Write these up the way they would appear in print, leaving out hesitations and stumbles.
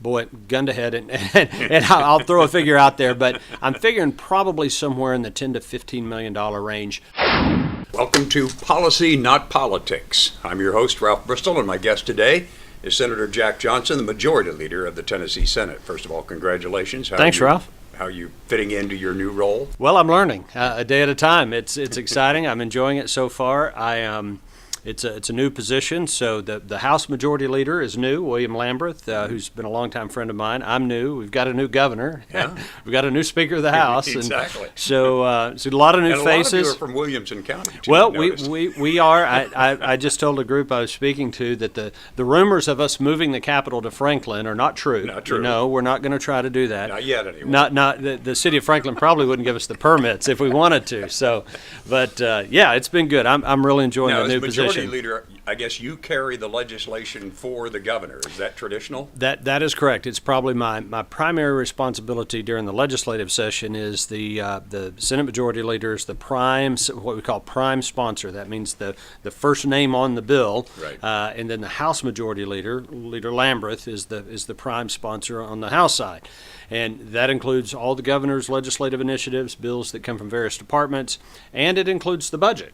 Boy, gun to head, and I'll throw a figure out there, but I'm figuring probably somewhere in the $10 to $15 million range. Welcome to Policy, Not Politics. I'm your host, Ralph Bristol, and my guest today is Senator Jack Johnson, the Majority Leader of the Tennessee Senate. First of all, congratulations. Thanks, Ralph. How are you fitting into your new role? Well, I'm learning a day at a time. It's exciting. I'm enjoying it so far. It's a new position. So the House Majority Leader is new, William Lamberth, who's been a longtime friend of mine. I'm new. We've got a new governor. Yeah. We've got a new Speaker of the House. Exactly. And so a lot of new and a faces. lot of you are from Williamson County, too. Well, we are. I just told a group I was speaking to that the rumors of us moving the capital to Franklin are not true. Not true. No, we're not going to try to do that. Not yet, anyway. Not the city of Franklin probably wouldn't give us the permits if we wanted to. So, but yeah, it's been good. I'm really enjoying the new position. Majority Leader, I guess you carry the legislation for the governor. Is that traditional? That is correct. It's probably my primary responsibility during the legislative session is the Senate Majority Leader is the prime, what we call prime sponsor. That means the first name on the bill. Right. And then the House Majority Leader Lamberth, is the prime sponsor on the House side. And that includes all the governor's legislative initiatives, bills that come from various departments, and it includes the budget,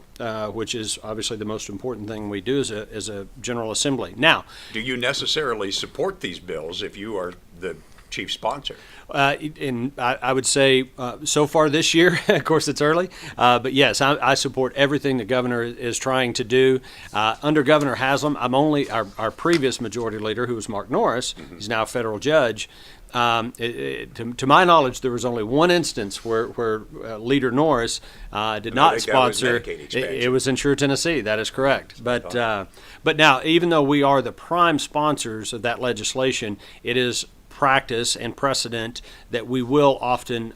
which is obviously the most important thing we do as a General Assembly. Now, do you necessarily support these bills if you are the chief sponsor? And I would say so far this year, of course it's early, but yes, I support everything the governor is trying to do. Under Governor Haslam, I'm only our previous Majority Leader, who was Mark Norris. Mm-hmm. He's now a federal judge. To my knowledge, there was only one instance where Leader Norris did not sponsor. It was in Sure, Tennessee. That is correct. But now, even though we are the prime sponsors of that legislation, it is practice and precedent that we will often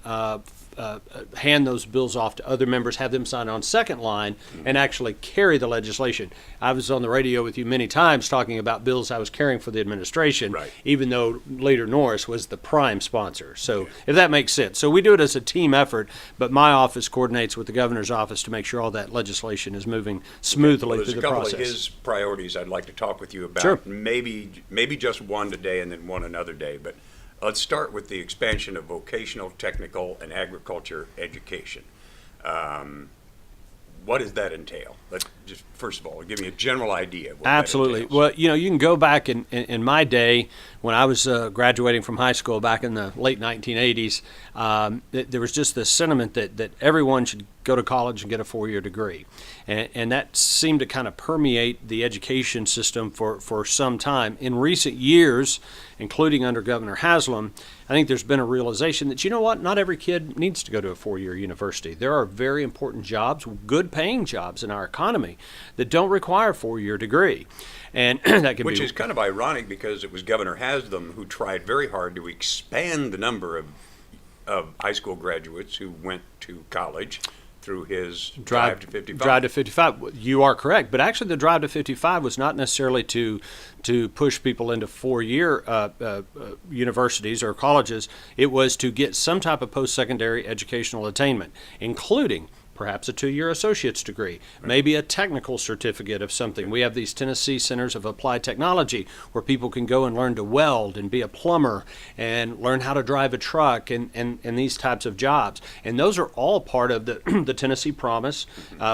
hand those bills off to other members, have them sign on second line, and actually carry the legislation. I was on the radio with you many times talking about bills I was carrying for the administration, right, even though Leader Norris was the prime sponsor. So if that makes sense. So we do it as a team effort, but my office coordinates with the governor's office to make sure all that legislation is moving smoothly through the process. There's a couple of his priorities I'd like to talk with you about. Sure. Maybe just one today and then one another day, but let's start with the expansion of vocational, technical, and agriculture education. What does that entail? Let's just, first of all, give me a general idea of what Absolutely. that entails. Well, you can go back in my day when I was graduating from high school back in the late 1980s, there was just this sentiment that everyone should go to college and get a 4-year degree. And that seemed to kind of permeate the education system for some time. In recent years, including under Governor Haslam, I think there's been a realization that, you know what, not every kid needs to go to a 4-year university. There are very important jobs, good paying jobs in our economy that don't require a 4-year degree. And that can Which is kind of ironic because it was Governor Haslam who tried very hard to expand the number of high school graduates who went to college through his Drive to 55. Drive to 55. You are correct. But actually the Drive to 55 was not necessarily to push people into 4-year universities or colleges. It was to get some type of post-secondary educational attainment, including perhaps a 2-year associate's degree, maybe a technical certificate of something. We have these Tennessee Centers of Applied Technology where people can go and learn to weld and be a plumber and learn how to drive a truck and these types of jobs. And those are all part of the Tennessee Promise,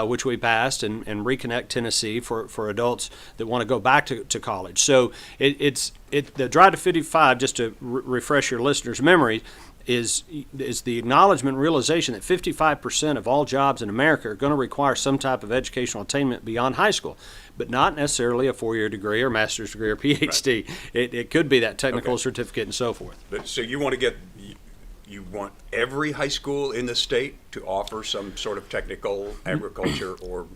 which we passed, and Reconnect Tennessee for adults that want to go back to college. So the Drive to 55, just to refresh your listeners' memory, is the acknowledgement and realization that 55% of all jobs in America are going to require some type of educational attainment beyond high school, but not necessarily a 4-year degree or master's degree or PhD. Right. It could be that technical certificate and so forth. But, so you want every high school in the state to offer some sort of technical agriculture or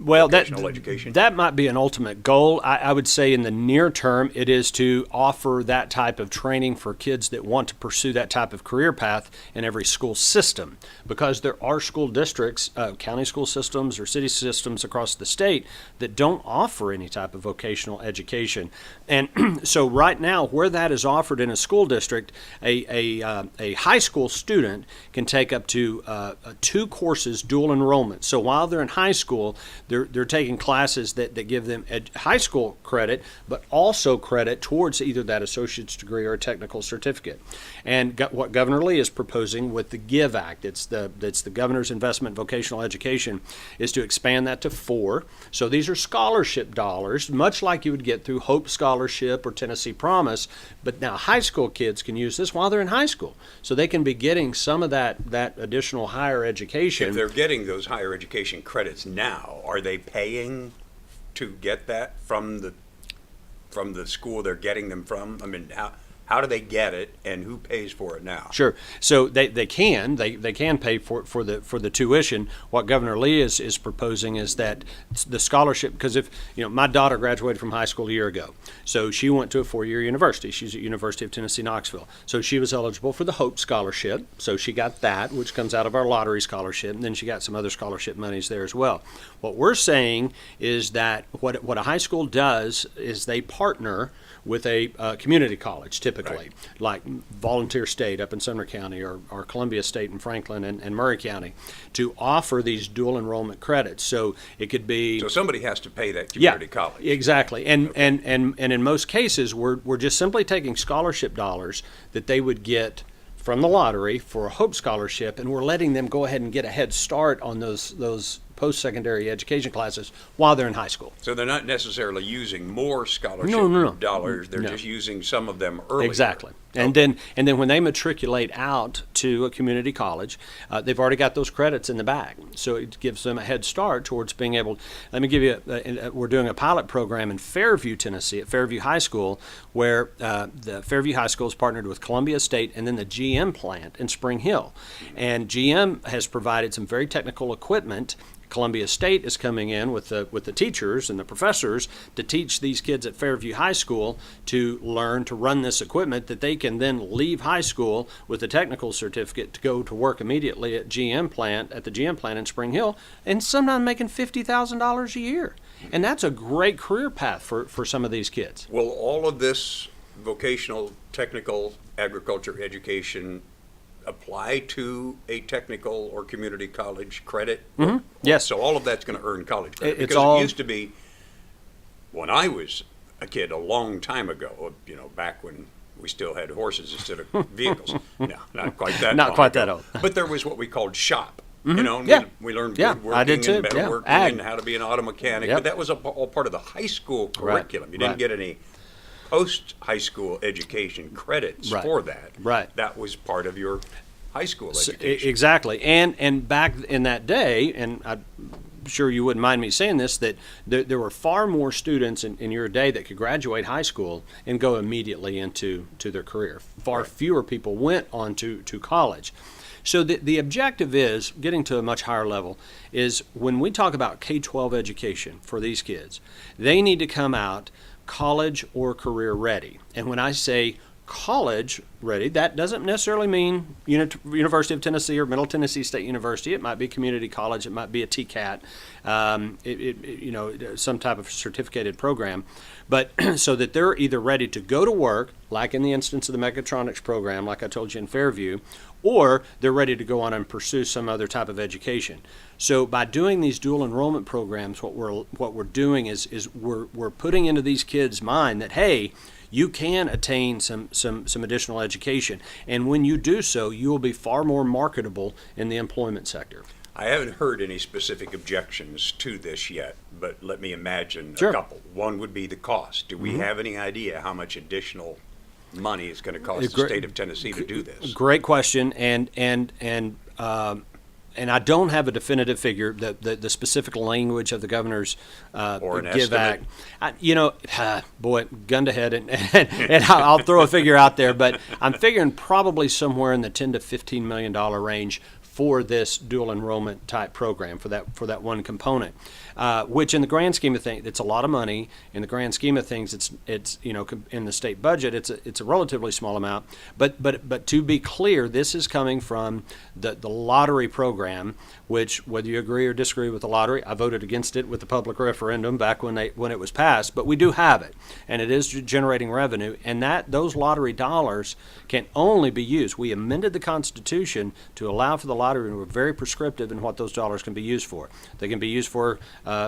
vocational education? That might be an ultimate goal. I would say in the near term, it is to offer that type of training for kids that want to pursue that type of career path in every school system, because there are school districts, county school systems or city systems across the state that don't offer any type of vocational education. And so right now, where that is offered in a school district, a high school student can take up to 2 courses dual enrollment. So while they're in high school, they're taking classes that give them high school credit, but also credit towards either that associate's degree or a technical certificate. And what Governor Lee is proposing with the GIVE Act, it's the Governor's Investment in Vocational Education, is to expand that to 4. So these are scholarship dollars, much like you would get through Hope Scholarship or Tennessee Promise, but now high school kids can use this while they're in high school. So they can be getting some of that additional higher education. If they're getting those higher education credits now, are they paying to get that from the school they're getting them from? I mean, how do they get it, and who pays for it now? Sure. So they can pay for the tuition. What Governor Lee is proposing is that the scholarship, because if my daughter graduated from high school a year ago, so she went to a 4-year university. She's at University of Tennessee Knoxville. So she was eligible for the Hope Scholarship. So she got that, which comes out of our lottery scholarship, and then she got some other scholarship monies there as well. What we're saying is that what a high school does is they partner with a community college, typically, right, like Volunteer State up in Sumner County or Columbia State in Franklin and Murray County, to offer these dual enrollment credits. So it could be... So somebody has to pay that community college. Exactly. And in most cases, we're just simply taking scholarship dollars that they would get from the lottery for a Hope Scholarship, and we're letting them go ahead and get a head start on those post-secondary education classes while they're in high school. So they're not necessarily using more scholarship dollars. They're just using some of them earlier. Exactly. And then when they matriculate out to a community college, they've already got those credits in the bag. So it gives them a head start towards being able. Let me give you. We're doing a pilot program in Fairview, Tennessee, at Fairview High School, where the Fairview High School is partnered with Columbia State and then the GM plant in Spring Hill, and GM has provided some very technical equipment. Columbia State is coming in with the teachers and the professors to teach these kids at Fairview High School to learn to run this equipment that they can then leave high school with a technical certificate to go to work immediately at the GM plant in Spring Hill, and sometimes making $50,000 a year. And that's a great career path for some of these kids. Will all of this vocational, technical, agriculture education apply to a technical or community college credit? Mm-hmm. Yes. So all of that's going to earn college credit. It's because all... it used to be, when I was a kid a long time ago, back when we still had horses instead of vehicles. No, not quite that Not long quite ago. that old. But there was what we called shop. Mm-hmm. And we learned woodworking I did too. and metalworking and how to be an auto mechanic. Yep. But that was all part of the high school curriculum. Right. You didn't get any post-high school education credits for that. Right. That was part of your high school education. Exactly. And back in that day, and I'm sure you wouldn't mind me saying this, that there were far more students in your day that could graduate high school and go immediately into their career. Far fewer people went on to college. So the objective is, getting to a much higher level, is when we talk about K-12 education for these kids, they need to come out college or career ready. And when I say college ready, that doesn't necessarily mean University of Tennessee or Middle Tennessee State University. It might be community college. It might be a TCAT, some type of certificated program. But so that they're either ready to go to work, like in the instance of the mechatronics program, like I told you in Fairview, or they're ready to go on and pursue some other type of education. So by doing these dual enrollment programs, what we're doing is we're putting into these kids' mind that, hey, you can attain some additional education, and when you do so, you will be far more marketable in the employment sector. I haven't heard any specific objections to this yet, but let me imagine Sure. a couple. One would be the cost. Do we have any idea how much additional money it's going to cost the state of Tennessee to do this? Great question, and I don't have a definitive figure. The specific language of the governor's Or an GIVE estimate. Act. Boy, gun to head, and I'll throw a figure out there, but I'm figuring probably somewhere in the $10 to $15 million range for this dual enrollment type program, for that one component, which in the grand scheme of things, it's a lot of money. In the grand scheme of things, it's in the state budget, it's a relatively small amount. But to be clear, this is coming from the lottery program, which, whether you agree or disagree with the lottery, I voted against it with the public referendum back when it was passed. But we do have it, and it is generating revenue, and those lottery dollars can only be used. We amended the Constitution to allow for the lottery, and we're very prescriptive in what those dollars can be used for. They can be used for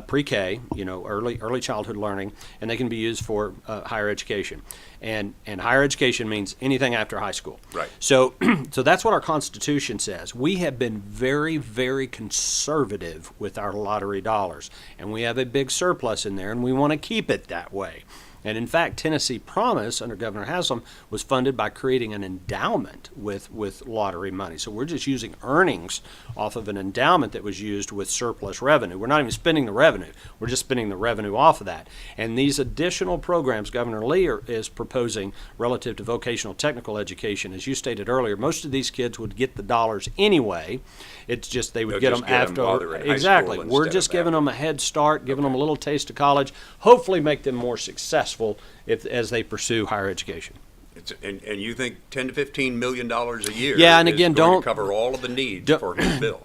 pre-K, early childhood learning, and they can be used for higher education. And higher education means anything after high school. Right. So so that's what our Constitution says. We have been very, very conservative with our lottery dollars, and we have a big surplus in there, and we want to keep it that way. And in fact, Tennessee Promise under Governor Haslam was funded by creating an endowment with lottery money. So we're just using earnings off of an endowment that was used with surplus revenue. We're not even spending the revenue. We're just spending the revenue off of that. And these additional programs Governor Lee is proposing relative to vocational technical education, as you stated earlier, most of these kids would get the dollars anyway. It's just they would They'll get just them get 'em after. while they're in high Exactly. school We're instead just of giving after. them a head start, giving them a little taste of college, hopefully make them more successful as they pursue higher education. And you think $10 to $15 million a year Yeah, and is again, going don't to cover all of the needs for his bill?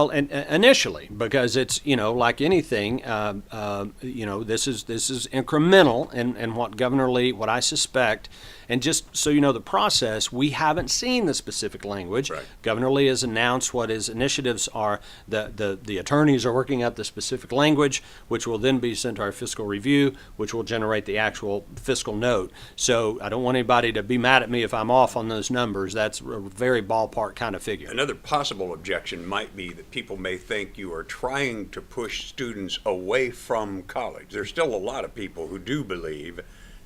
And initially, because it's like anything, this is incremental, and what I suspect. And just so you know the process, we haven't seen the specific language. Right. Governor Lee has announced what his initiatives are. The attorneys are working out the specific language, which will then be sent to our fiscal review, which will generate the actual fiscal note. So I don't want anybody to be mad at me if I'm off on those numbers. That's a very ballpark kind of figure. Another possible objection might be that people may think you are trying to push students away from college. There's still a lot of people who do believe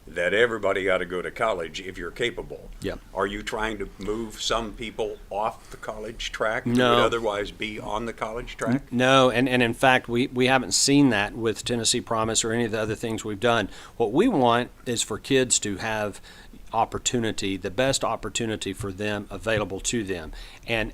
that everybody ought to go to college if you're capable. Yep. Are you trying to move some people off the college track who No. would otherwise be on the college track? No, and in fact, we haven't seen that with Tennessee Promise or any of the other things we've done. What we want is for kids to have opportunity, the best opportunity for them available to them, and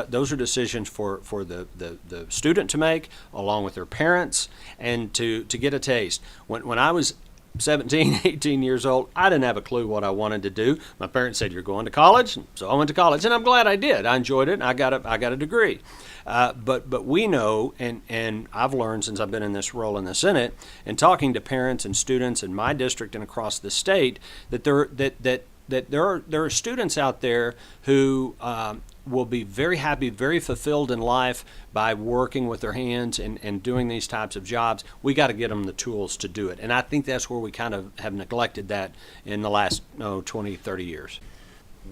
those are decisions for the student to make along with their parents, and to get a taste. When I was 17, 18 years old, I didn't have a clue what I wanted to do. My parents said, "You're going to college," so I went to college, and I'm glad I did. I enjoyed it, and I got a degree. But we know, and I've learned since I've been in this role in the Senate, and talking to parents and students in my district and across the state, that there are students out there who will be very happy, very fulfilled in life by working with their hands and doing these types of jobs. We got to get them the tools to do it. And I think that's where we kind of have neglected that in the last 20, 30 years.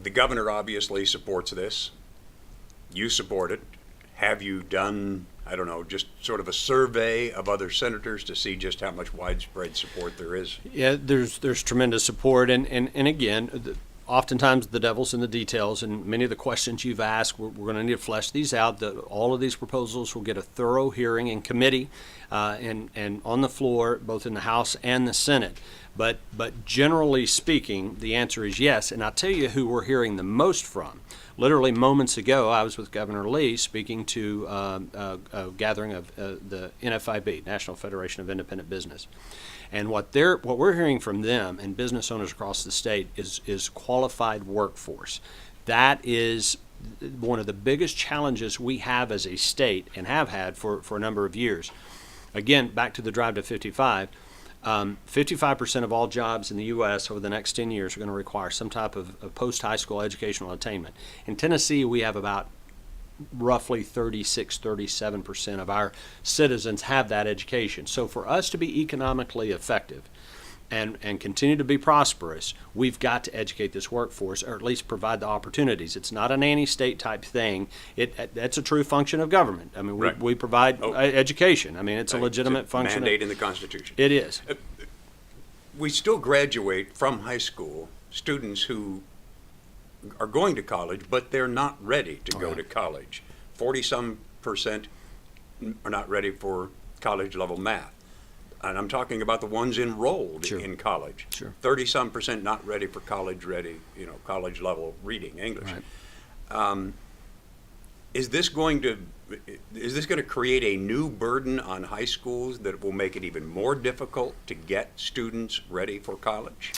The governor obviously supports this. You support it. Have you done, I don't know, just sort of a survey of other senators to see just how much widespread support there is? Yeah, there's tremendous support. And again, oftentimes the devil's in the details, and many of the questions you've asked, we're going to need to flesh these out. All of these proposals will get a thorough hearing in committee and on the floor, both in the House and the Senate. But generally speaking, the answer is yes. And I'll tell you who we're hearing the most from. Literally moments ago, I was with Governor Lee speaking to a gathering of the NFIB, National Federation of Independent Business. And what we're hearing from them and business owners across the state is qualified workforce. That is one of the biggest challenges we have as a state and have had for a number of years. Again, back to the drive to 55. 55% of all jobs in the U.S. over the next 10 years are going to require some type of post-high school educational attainment. In Tennessee, we have about roughly 37% of our citizens have that education. So for us to be economically effective and continue to be prosperous, we've got to educate this workforce, or at least provide the opportunities. It's not a nanny state type thing. That's a true function of government. I mean, Right. we provide education. I mean, it's a Right. legitimate It's a function. mandate in the Constitution. It is. We still graduate from high school students who are going to college, but they're not ready to go Right. to college. 40-some% are not ready for college level math. And I'm talking about the ones enrolled Sure. in college. Sure. 30-some% not ready for college level reading English. Right. Is this going to create a new burden on high schools that will make it even more difficult to get students ready for college?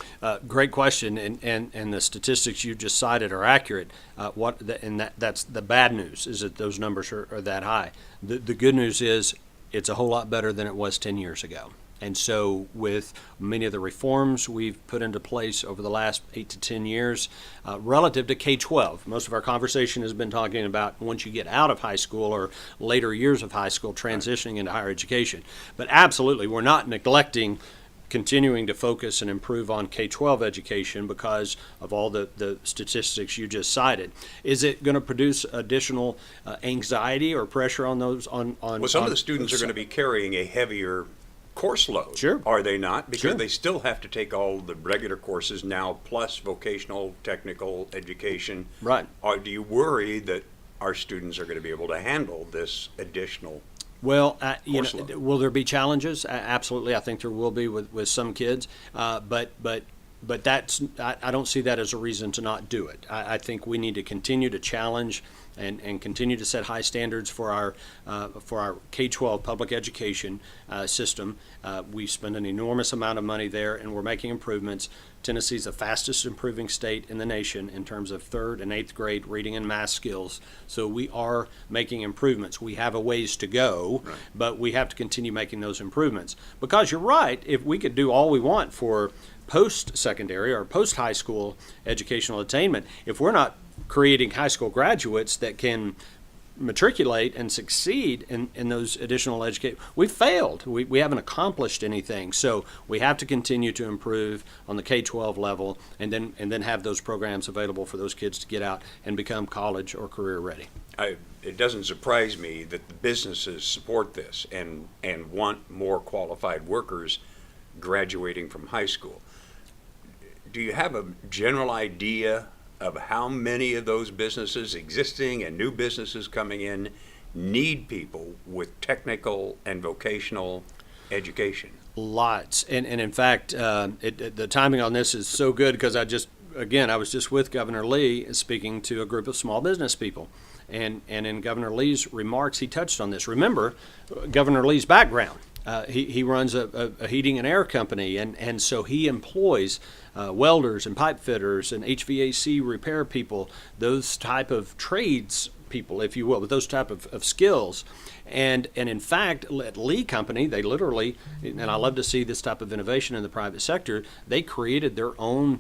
Great question, and the statistics you just cited are accurate. That's the bad news, is that those numbers are that high. The good news is it's a whole lot better than it was 10 years ago. And so with many of the reforms we've put into place over the last 8 to 10 years relative to K-12, most of our conversation has been talking about once you get out of high school or later years of high school, transitioning into higher education. But absolutely, we're not neglecting continuing to focus and improve on K-12 education because of all the statistics you just cited. Is it going to produce additional anxiety or pressure on those? Well, some of the students are going to be carrying a heavier course load, Sure. are they not? Because Sure. they still have to take all the regular courses now, plus vocational, technical education. Right. Do you worry that our students are going to be able to handle this additional? Well, Course load. will there be challenges? Absolutely, I think there will be with some kids, but that's I don't see that as a reason to not do it. I think we need to continue to challenge and continue to set high standards for our K-12 public education system. We spend an enormous amount of money there, and we're making improvements. Tennessee's the fastest improving state in the nation in terms of 3rd and 8th grade reading and math skills. So we are making improvements. We have a ways to go, Right. but we have to continue making those improvements. Because you're right, if we could do all we want for post-secondary or post-high school educational attainment, if we're not creating high school graduates that can matriculate and succeed in those additional education, we've failed. We haven't accomplished anything. So we have to continue to improve on the K-12 level and then have those programs available for those kids to get out and become college or career ready. It doesn't surprise me that the businesses support this and want more qualified workers graduating from high school. Do you have a general idea of how many of those businesses, existing and new businesses coming in, need people with technical and vocational education? Lots. And in fact, the timing on this is so good because I was just with Governor Lee speaking to a group of small business people. And in Governor Lee's remarks, he touched on this. Remember, Governor Lee's background. He runs a heating and air company, and so he employs welders and pipe fitters and HVAC repair people, those type of trades people, if you will, with those type of skills. And in fact, at Lee Company, they literally, and I love to see this type of innovation in the private sector, they created their own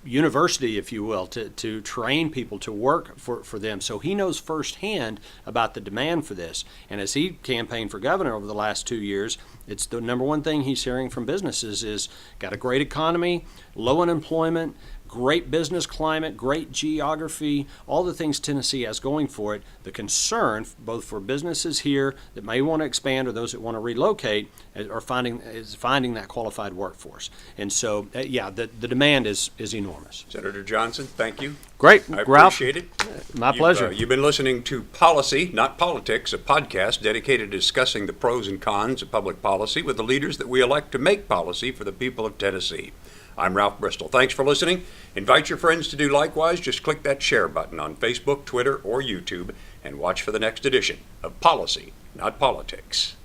university, if you will, to train people to work for them. So he knows firsthand about the demand for this. And as he campaigned for governor over the last 2 years, it's the number one thing he's hearing from businesses is got a great economy, low unemployment, great business climate, great geography, all the things Tennessee has going for it. The concern, both for businesses here that may want to expand or those that want to relocate, is finding that qualified workforce. And so, the demand is enormous. Senator Johnson, thank you. Great, I Ralph. appreciate it. My pleasure. You've been listening to Policy, Not Politics, a podcast dedicated to discussing the pros and cons of public policy with the leaders that we elect to make policy for the people of Tennessee. I'm Ralph Bristol. Thanks for listening. Invite your friends to do likewise. Just click that share button on Facebook, Twitter, or YouTube and watch for the next edition of Policy, Not Politics.